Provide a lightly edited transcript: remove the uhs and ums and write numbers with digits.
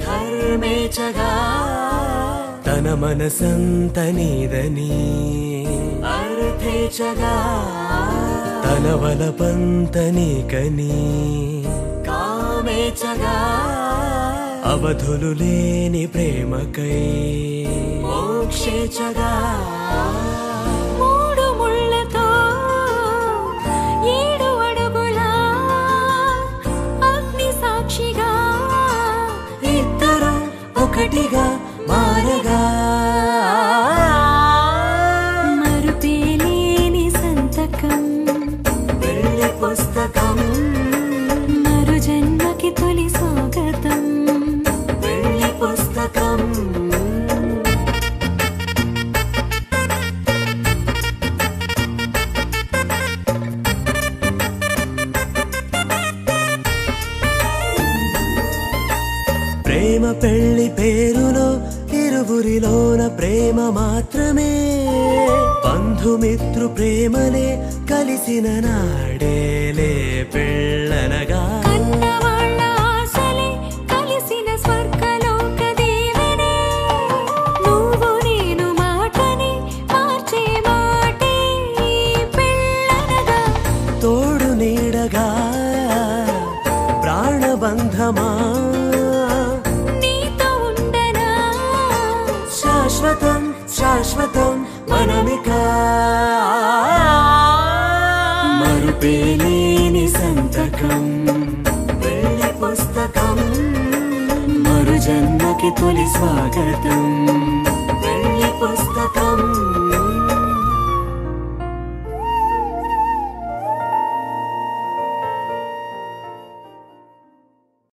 ధర్మేచగా తన మనసంత నీదని అర్థేచగా తన వలపంత నీకని కామేచగా అవధులు లేని ప్రేమకై మోక్షేచగా మూడు ముళ్ళతో 7 అడుగుల అగ్ని సాక్షిగా ఇద్దరు ఒకటిగా మారగా మరుపేలేని సంతకం పెళ్లి పుస్తకం మరు జన్మకి తొలి స్వాగతం పెళ్లి పుస్తకం ప్రేమ పెళ్లి పేరులో ఇరువురిలోన ప్రేమ మాత్రమే బంధుమిత్రు ప్రేమలే కలిసిన నాడేలే పెళ్ళనగా కన్నవాళ్ళ ఆశలే కలిసిన స్వర్గలోక దీవెనే నువ్వు నేను మాటని మార్చే మాటే పెళ్ళనగా తోడు నీడగా ప్రాణబంధమా నీతో ఉండనా శాశ్వతం శాశ్వతం మనమిక మరుపేలేని సంతకం పెళ్లి పుస్తకం మరు జన్మకి తొలి స్వాగతం పెళ్లి పుస్తకం